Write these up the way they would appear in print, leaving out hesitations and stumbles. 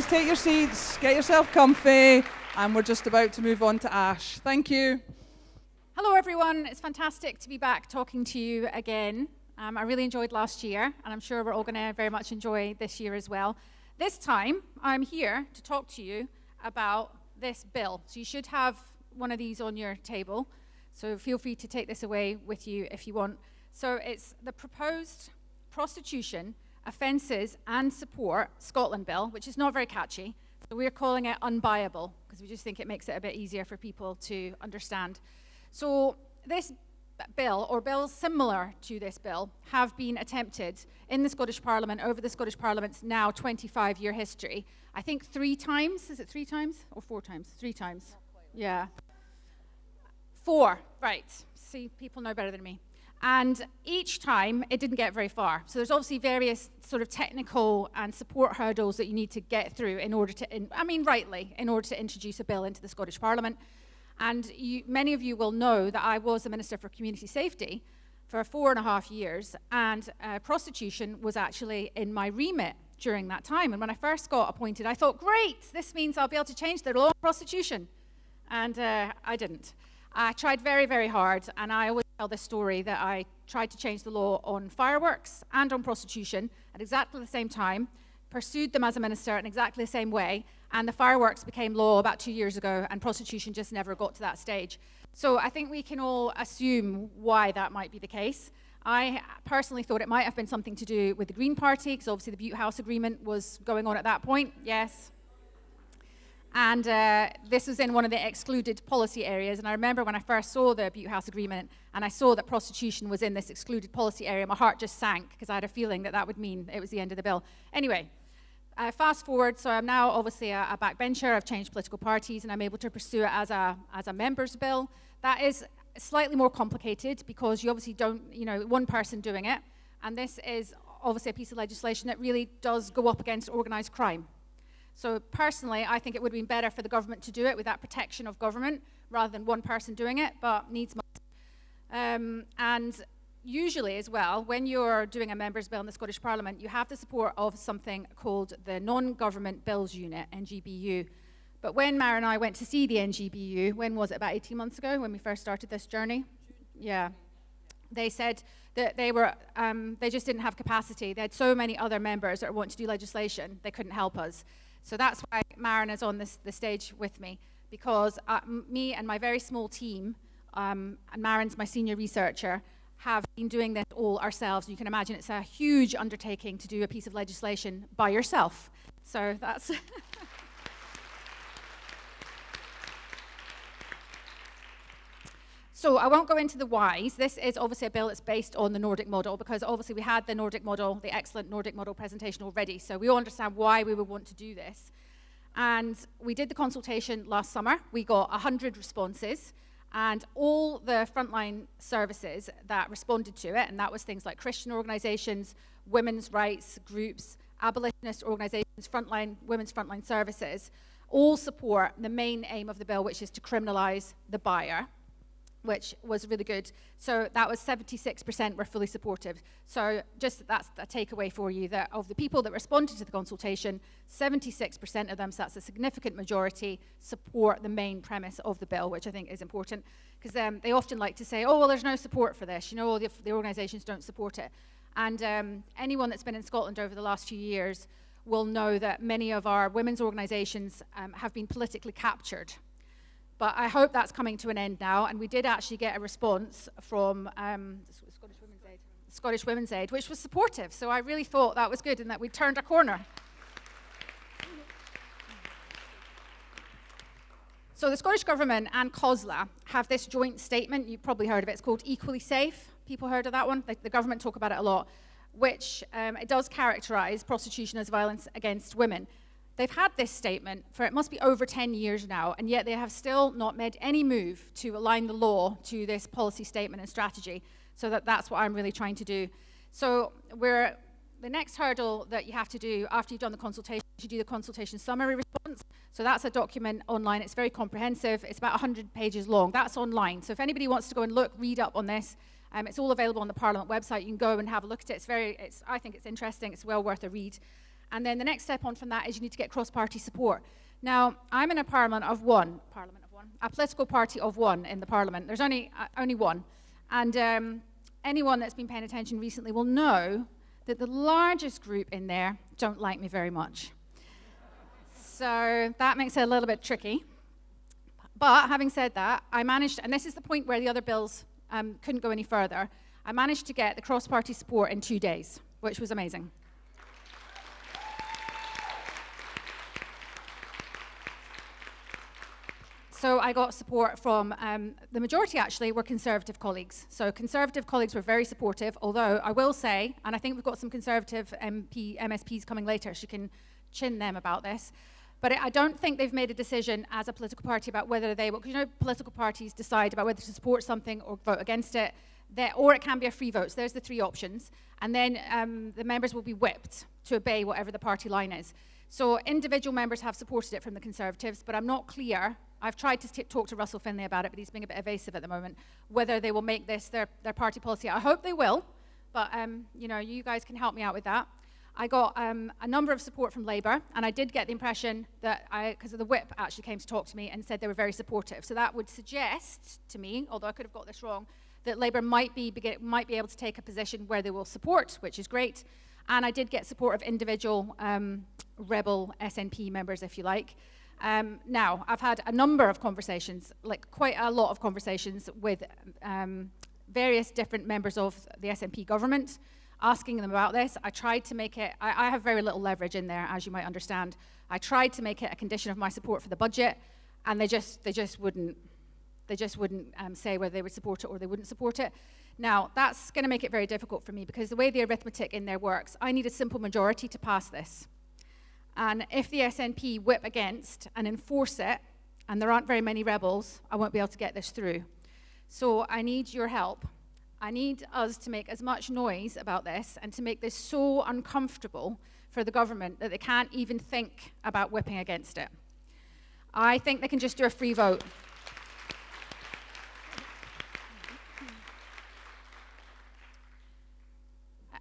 take your seats, get yourself comfy, and we're just about to move on to Ash. Thank you. Hello, everyone. It's fantastic to be back talking to you again. I really enjoyed last year, and I'm sure we're all going to very much enjoy this year as well. This time, I'm here to talk to you about this bill. So you should have one of these on your table, so feel free to take this away with you if you want. So it's the proposed Prostitution, Offences and Support Scotland Bill, which is not very catchy. So we're calling it Unbuyable, because we just think it makes it a bit easier for people to understand. So this bill, or bills similar to this bill, have been attempted in the Scottish Parliament over the Scottish Parliament's now 25-year history. I think 3 times. Is it 3 times or 4 times? 3 times. Yeah. 4, right. See, people know better than me. And each time, it didn't get very far. So there's obviously various sort of technical and support hurdles that you need to get through in order to, rightly, in order to introduce a bill into the Scottish Parliament. And many of you will know that I was the Minister for Community Safety for 4.5 years, and prostitution was actually in my remit during that time. And when I first got appointed, I thought, great, this means I'll be able to change the law on prostitution. And I didn't. I tried very, very hard, and I always tell this story that I tried to change the law on fireworks and on prostitution at exactly the same time, pursued them as a minister in exactly the same way, and the fireworks became law about 2 years ago, and prostitution just never got to that stage. So I think we can all assume why that might be the case. I personally thought it might have been something to do with the Green Party, because obviously the Butte House Agreement was going on at that point, yes. And this was in one of the excluded policy areas, and I remember when I first saw the Butte House Agreement, and I saw that prostitution was in this excluded policy area, my heart just sank, because I had a feeling that that would mean it was the end of the bill. Anyway, fast forward, so I'm now obviously a backbencher. I've changed political parties, and I'm able to pursue it as a member's bill. That is slightly more complicated, because you obviously don't, one person doing it, and this is obviously a piece of legislation that really does go up against organised crime. So personally, I think it would have been better for the government to do it with that protection of government rather than one person doing it, but needs must. And usually as well, when you're doing a member's bill in the Scottish Parliament, you have the support of something called the Non-Government Bills Unit, NGBU. But when Mara and I went to see the NGBU, when was it, about 18 months ago, when we first started this journey? Yeah. They said that they just didn't have capacity. They had so many other members that wanted to do legislation, they couldn't help us. So that's why Maren is on the stage with me, because me and my very small team, and Maren's my senior researcher, have been doing this all ourselves. You can imagine it's a huge undertaking to do a piece of legislation by yourself. So that's... So I won't go into the whys. This is obviously a bill that's based on the Nordic model, because obviously we had the Nordic model, the excellent Nordic model presentation already, so we all understand why we would want to do this. And we did the consultation last summer. We got 100 responses, and all the frontline services that responded to it, and that was things like Christian organizations, women's rights groups, abolitionist organizations, women's frontline services, all support the main aim of the bill, which is to criminalize the buyer, which was really good. So that was 76% were fully supportive. So just that's a takeaway for you, that of the people that responded to the consultation, 76% of them, so that's a significant majority, support the main premise of the bill, which I think is important, because they often like to say, oh, well, there's no support for this. The organizations don't support it. And anyone that's been in Scotland over the last few years will know that many of our women's organizations have been politically captured. But I hope that's coming to an end now, and we did actually get a response from Scottish Women's Aid, which was supportive. So I really thought that was good and that we turned a corner. So the Scottish Government and COSLA have this joint statement. You've probably heard of it. It's called Equally Safe. People heard of that one? The government talk about it a lot, which it does characterise prostitution as violence against women. They've had this statement for, it must be over 10 years now, and yet they have still not made any move to align the law to this policy statement and strategy. So that's what I'm really trying to do. So the next hurdle that you have to do after you've done the consultation is you do the consultation summary response. So that's a document online. It's very comprehensive. It's about 100 pages long. That's online. So if anybody wants to go and read up on this, it's all available on the Parliament website. You can go and have a look at it. I think it's interesting. It's well worth a read. And then the next step on from that is you need to get cross-party support. Now, I'm in a a political party of one in the parliament. There's only one. And anyone that's been paying attention recently will know that the largest group in there don't like me very much. So that makes it a little bit tricky. But having said that, I managed, and this is the point where the other bills couldn't go any further, I managed to get the cross-party support in 2 days, which was amazing. So I got support from, the majority actually were Conservative colleagues. So Conservative colleagues were very supportive, although I will say, and I think we've got some Conservative MSPs coming later, so you can chin them about this, but I don't think they've made a decision as a political party about whether they will, because you know political parties decide about whether to support something or vote against it, or it can be a free vote. So there's the three options. And then the members will be whipped to obey whatever the party line is. So individual members have supported it from the Conservatives, but I'm not clear. I've tried to talk to Russell Finlay about it, but he's being a bit evasive at the moment, whether they will make this their party policy. I hope they will, but you guys can help me out with that. I got a number of support from Labour, and I did get the impression that because of the whip actually came to talk to me and said they were very supportive. So that would suggest to me, although I could have got this wrong, that Labour might be able to take a position where they will support, which is great. And I did get support of individual rebel SNP members, if you like. Now, I've had a number of conversations, like quite a lot of conversations with various different members of the SNP government, asking them about this. I tried to make it, I have very little leverage in there, as you might understand. I tried to make it a condition of my support for the budget, and they just wouldn't say whether they would support it or they wouldn't support it. Now, that's going to make it very difficult for me, because the way the arithmetic in there works, I need a simple majority to pass this. And if the SNP whip against and enforce it, and there aren't very many rebels, I won't be able to get this through. So I need your help. I need us to make as much noise about this and to make this so uncomfortable for the government that they can't even think about whipping against it. I think they can just do a free vote.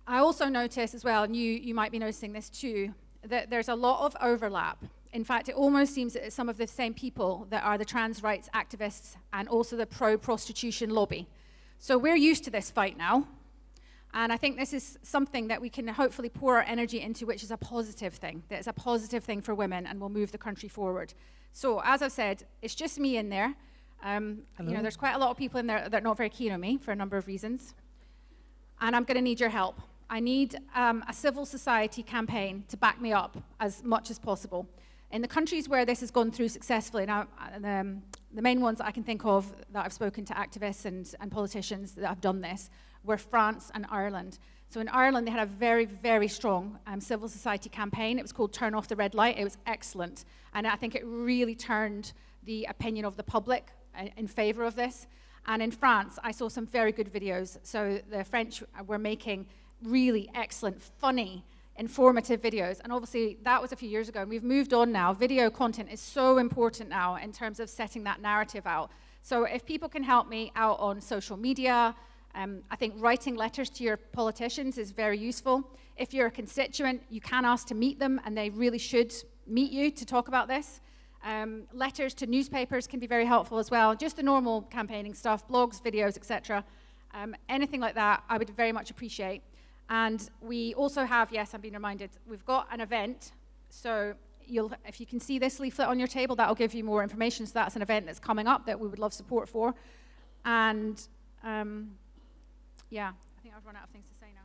I also notice as well, and you might be noticing this too, that there's a lot of overlap. In fact, it almost seems that it's some of the same people that are the trans rights activists and also the pro-prostitution lobby. So we're used to this fight now, and I think this is something that we can hopefully pour our energy into, which is a positive thing. That is a positive thing for women and will move the country forward. So as I've said, it's just me in there. There's quite a lot of people in there that are not very keen on me for a number of reasons, and I'm going to need your help. I need a civil society campaign to back me up as much as possible. In the countries where this has gone through successfully, now the main ones that I can think of that I've spoken to activists and politicians that have done this were France and Ireland. So in Ireland, they had a very, very strong civil society campaign. It was called Turn Off the Red Light. It was excellent. And I think it really turned the opinion of the public in favor of this. And in France, I saw some very good videos. So the French were making really excellent, funny, informative videos. And obviously, that was a few years ago, and we've moved on now. Video content is so important now in terms of setting that narrative out. So if people can help me out on social media, I think writing letters to your politicians is very useful. If you're a constituent, you can ask to meet them, and they really should meet you to talk about this. Letters to newspapers can be very helpful as well. Just the normal campaigning stuff, blogs, videos, etc. Anything like that, I would very much appreciate. And we also have, yes, I'm being reminded, we've got an event. So if you can see this leaflet on your table, that'll give you more information. So that's an event that's coming up that we would love support for. And I think I've run out of things to say now.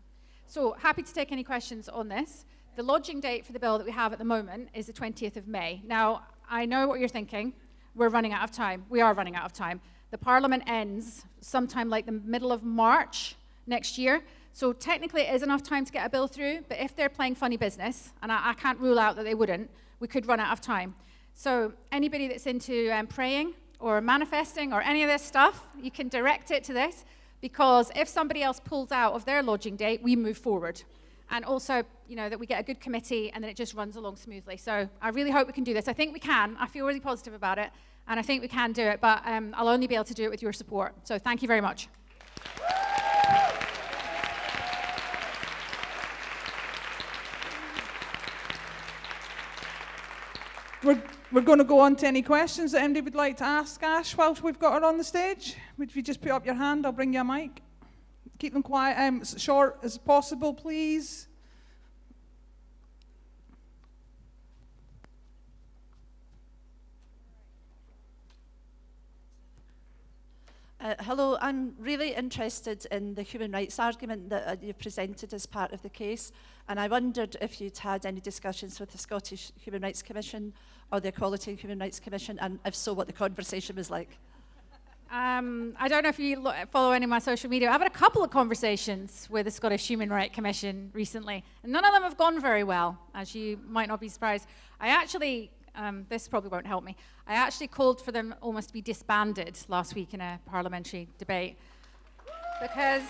So happy to take any questions on this. The lodging date for the bill that we have at the moment is the 20th of May. Now, I know what you're thinking. We're running out of time. We are running out of time. The Parliament ends sometime like the middle of March next year. So technically it is enough time to get a bill through, but if they're playing funny business, and I can't rule out that they wouldn't, we could run out of time. So anybody that's into praying or manifesting or any of this stuff, you can direct it to this, because if somebody else pulls out of their lodging date, we move forward. And also, that we get a good committee and then it just runs along smoothly. So I really hope we can do this. I think we can. I feel really positive about it, and I think we can do it, but I'll only be able to do it with your support. So thank you very much. We're going to go on to any questions that anybody would like to ask Ash whilst we've got her on the stage. Would you just put up your hand? I'll bring you a mic. Keep them quiet, as short as possible, please. Hello, I'm really interested in the human rights argument that you've presented as part of the case, and I wondered if you'd had any discussions with the Scottish Human Rights Commission or the Equality and Human Rights Commission, and if so, what the conversation was like. I don't know if you follow any of my social media. I've had a couple of conversations with the Scottish Human Rights Commission recently, and none of them have gone very well, as you might not be surprised. I actually, this probably won't help me, I actually called for them almost to be disbanded last week in a parliamentary debate because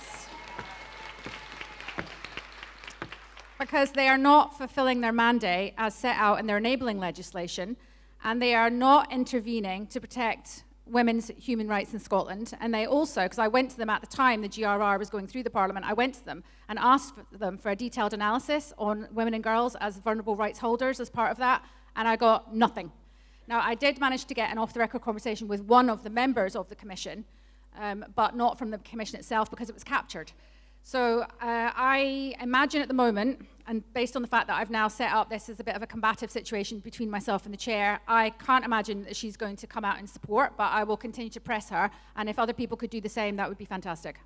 they are not fulfilling their mandate as set out in their enabling legislation, and they are not intervening to protect women's human rights in Scotland. And they also, because I went to them at the time the GRR was going through the Parliament, I went to them and asked them for a detailed analysis on women and girls as vulnerable rights holders as part of that, and I got nothing. Now, I did manage to get an off-the-record conversation with one of the members of the Commission, but not from the Commission itself because it was captured. So I imagine at the moment, and based on the fact that I've now set up this as a bit of a combative situation between myself and the chair, I can't imagine that she's going to come out in support, but I will continue to press her, and if other people could do the same, that would be fantastic.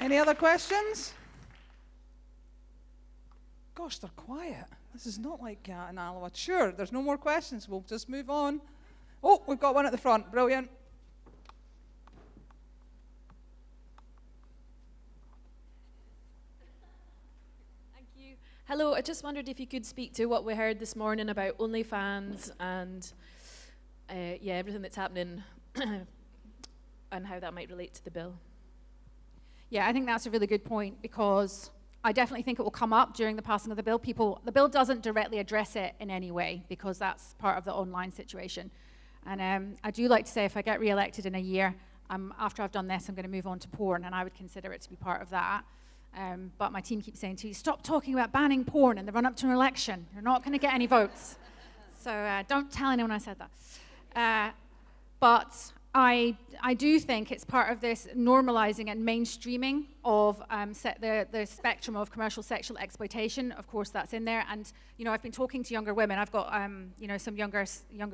Any other questions? Gosh, they're quiet. This is not like in Alloa. Sure, there's no more questions. We'll just move on. Oh, we've got one at the front. Brilliant. Thank you. Hello, I just wondered if you could speak to what we heard this morning about OnlyFans and everything that's happening and how that might relate to the bill. Yeah, I think that's a really good point because I definitely think it will come up during the passing of the bill. The bill doesn't directly address it in any way because that's part of the online situation. And I do like to say if I get re-elected in a year, after I've done this, I'm going to move on to porn, and I would consider it to be part of that. But my team keeps saying to me, stop talking about banning porn in the run-up to an election. You're not going to get any votes. So don't tell anyone I said that. But I do think it's part of this normalizing and mainstreaming of the spectrum of commercial sexual exploitation. Of course, that's in there. And, you know, I've been talking to younger women. I've got, some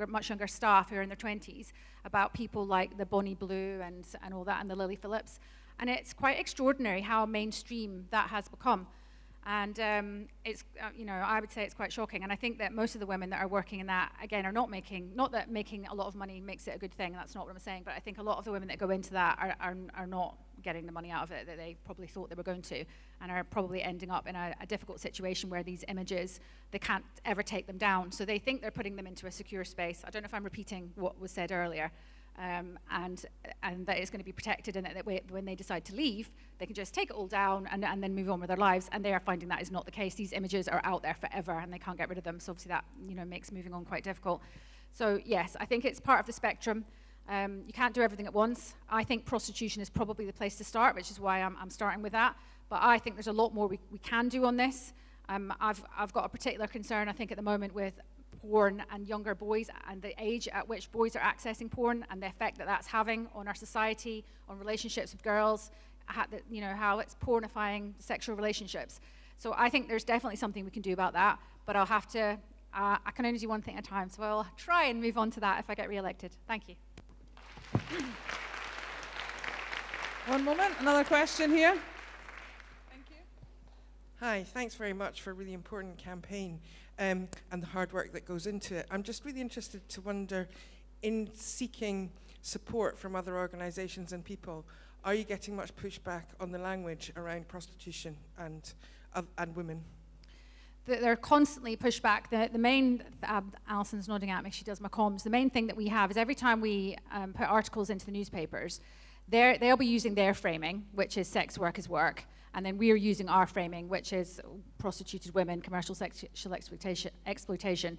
much younger staff who are in their 20s about people like the Bonnie Blue and all that and the Lily Phillips. And it's quite extraordinary how mainstream that has become. And I would say it's quite shocking. And I think that most of the women that are working in that, again, are not that making a lot of money makes it a good thing. That's not what I'm saying. But I think a lot of the women that go into that are not getting the money out of it that they probably thought they were going to, and are probably ending up in a difficult situation where these images, they can't ever take them down. So they think they're putting them into a secure space. I don't know if I'm repeating what was said earlier. And that it's going to be protected, and that when they decide to leave, they can just take it all down and then move on with their lives. And they are finding that is not the case. These images are out there forever, and they can't get rid of them. So obviously that makes moving on quite difficult. So yes, I think it's part of the spectrum. You can't do everything at once. I think prostitution is probably the place to start, which is why I'm starting with that. But I think there's a lot more we can do on this. I've got a particular concern, I think, at the moment with porn and younger boys and the age at which boys are accessing porn and the effect that that's having on our society, on relationships with girls, how it's pornifying sexual relationships. So I think there's definitely something we can do about that, but I'll have to, I can only do one thing at a time, so I'll try and move on to that if I get re-elected. Thank you. One moment, another question here. Thank you. Hi, thanks very much for a really important campaign and the hard work that goes into it. I'm just really interested to wonder, in seeking support from other organisations and people, are you getting much pushback on the language around prostitution and women? They're constantly pushed back. The main, Alison's nodding at me, she does my comms. The main thing that we have is every time we put articles into the newspapers, they'll be using their framing, which is sex work is work, and then we're using our framing, which is prostituted women, commercial sexual exploitation.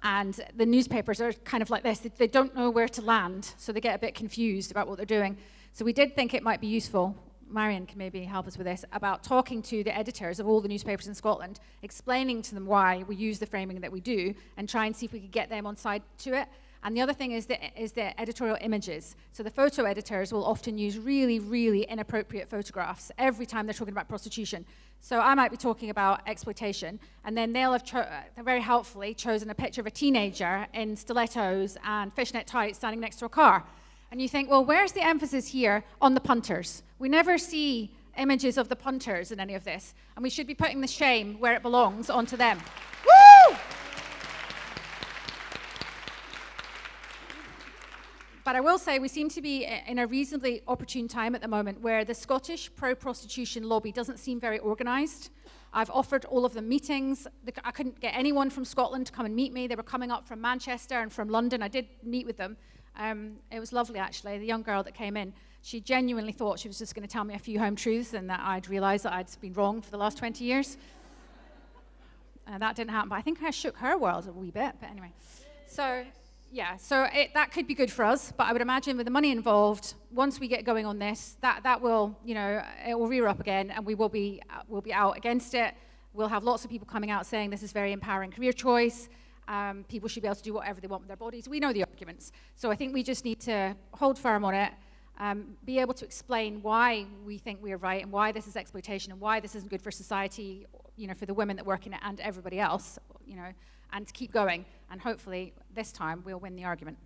And the newspapers are kind of like this. They don't know where to land, so they get a bit confused about what they're doing. So we did think it might be useful. Marion can maybe help us with this, about talking to the editors of all the newspapers in Scotland, explaining to them why we use the framing that we do, and try and see if we could get them on side to it. And the other thing is the editorial images. So the photo editors will often use really, really inappropriate photographs every time they're talking about prostitution. So I might be talking about exploitation, and then they'll have very helpfully chosen a picture of a teenager in stilettos and fishnet tights standing next to a car. And you think, well, where's the emphasis here on the punters? We never see images of the punters in any of this, and we should be putting the shame where it belongs onto them. Woo! But I will say we seem to be in a reasonably opportune time at the moment where the Scottish pro-prostitution lobby doesn't seem very organised. I've offered all of them meetings. I couldn't get anyone from Scotland to come and meet me. They were coming up from Manchester and from London. I did meet with them. It was lovely, actually. The young girl that came in, she genuinely thought she was just going to tell me a few home truths and that I'd realised that I'd been wrong for the last 20 years. That didn't happen, but I think I shook her world a wee bit. But anyway, so... yeah, so that could be good for us, but I would imagine with the money involved, once we get going on this, that will, it will rear up again, and we'll be out against it. We'll have lots of people coming out saying this is very empowering career choice. People should be able to do whatever they want with their bodies. We know the arguments. So I think we just need to hold firm on it, be able to explain why we think we are right and why this is exploitation and why this isn't good for society, for the women that work in it and everybody else, and to keep going. And hopefully this time we'll win the argument.